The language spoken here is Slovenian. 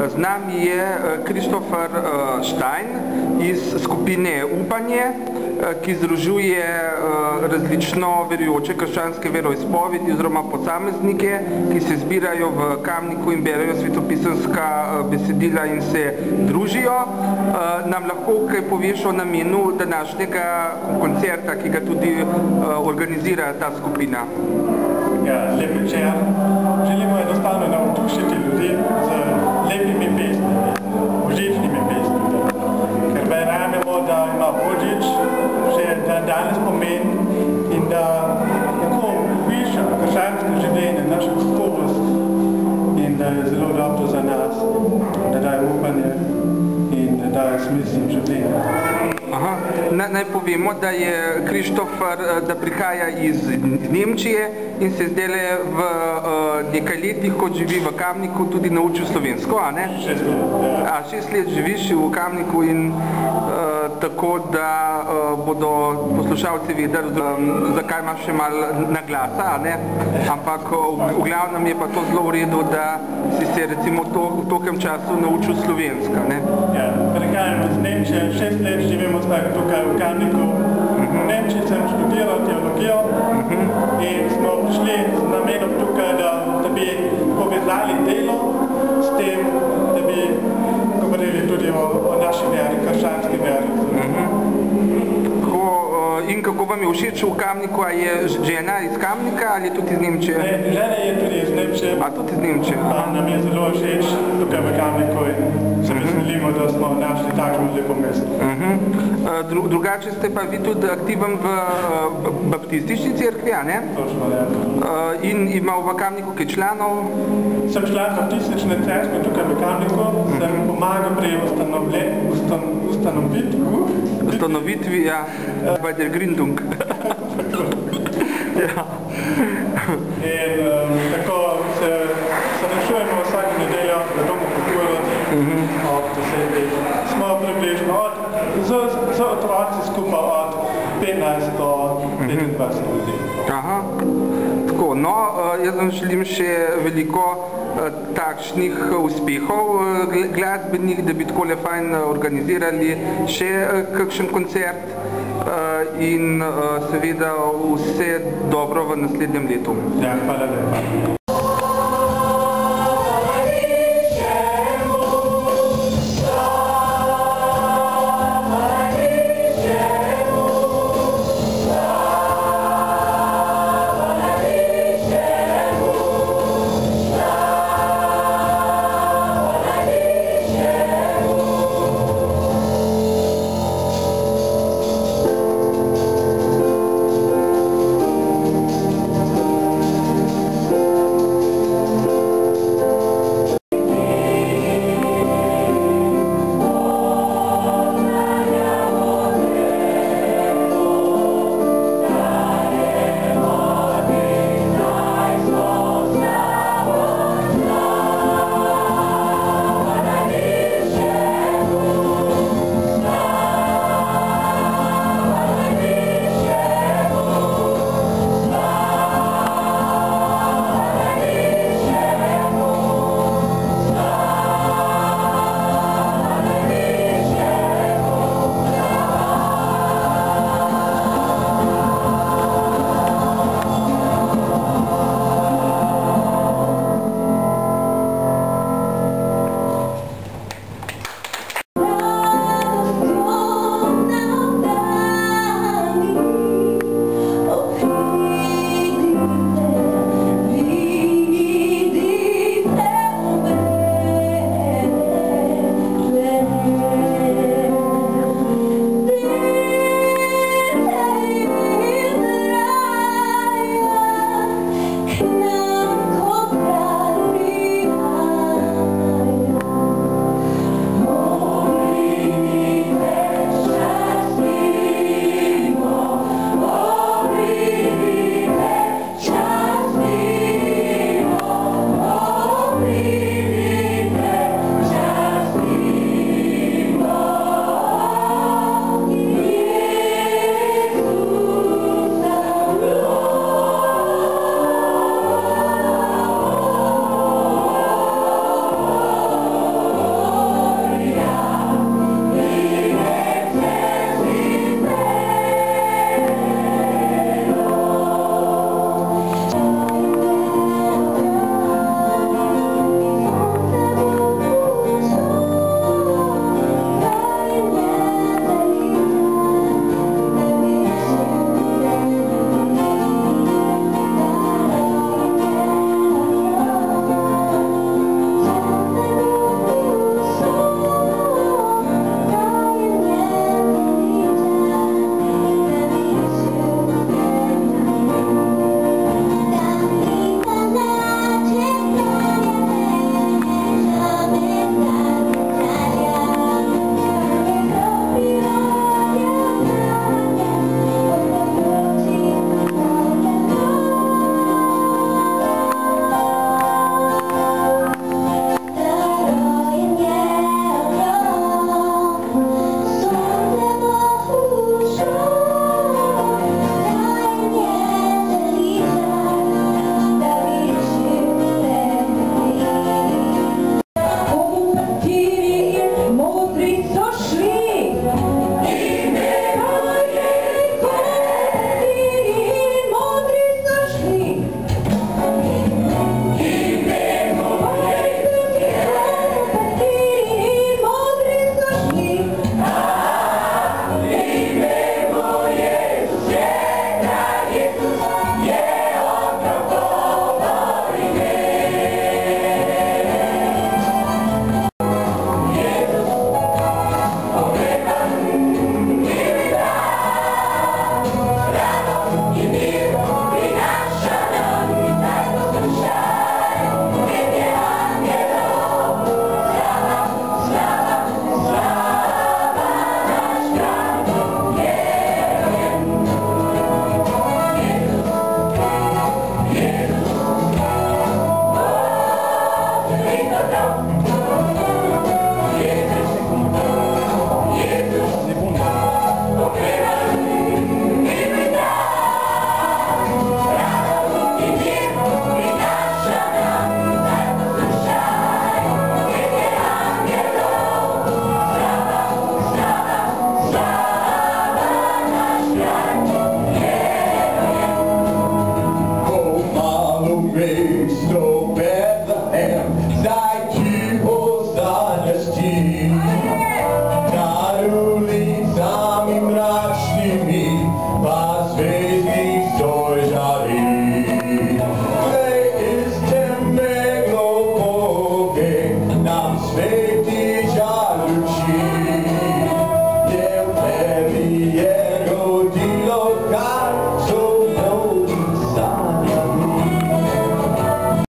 Z nami je Kristofer Stein iz skupine Upanje, ki združuje različno verujoče krščanske veroizpovedi oziroma posameznike, ki se zbirajo v Kamniku in berejo svetopisemska besedila in se družijo. Nam lahko kaj poveš o namenu današnjega koncerta, ki ga tudi organizira ta skupina? Ja, lep večer. Želimo enostavno navdušiti ljudi z lepimi pesmimi, božičnimi pesmimi, ker verjamemo, da ima Božič še danes pomen in da tako viša krščansko življenje, našo kakovost in da je zelo dobro za nas, da daje upanje in da daje smisel življenja. Aha. Naj povemo, da je Kristofer, da prihaja iz Nemčije in se zdaj v nekaj letih, kot živi v Kamniku, tudi naučil slovensko, a ne? 6 let. 6 let živiš v Kamniku in tako, da bodo poslušalci vedeli, zakaj imaš še malo naglasa, a ne? Ampak v glavnem je pa to zelo v redu, da si se recimo v tokem času naučil slovenska, ne? Ja, prihajamo iz Nemčije, 6 let živimo tukaj v Kamniku. V Nemčiji sem študiral teologijo in smo prišli z namenom tukaj, da bi povezali delo s tem, da bi govorili tudi o naši veri, krščanski veri. In kako vam je všeč v Kamniku? A je žena iz Kamnika ali tudi iz Nemčije? Ne, žena je tudi iz Nemčije. A tudi iz Nemčije? Nam je zelo všeč tukaj v Kamniku in se veselimo, da smo našli takšno lepo mesto. Drugače ste pa vi tudi aktiven v baptistični cerkvi, a ne? Točno, ja. In ima v Kamniku kaj članov? Sem član baptistične cerkve tukaj v Kamniku, sem pomagal pri ustanovitvi, ja, bei der Gründung. Ja. In tako se rešujemo vsako nedeljo v domu kulture ob 10. Smo približno z otroci skupaj od 15 do 25 ljudi. Aha. Tako, no, jaz vam želim še veliko takšnih uspehov glasbenih, da bi takole fajn organizirali še kakšen koncert in seveda vse dobro v naslednjem letu. Ja, hvala lepa. Thank you.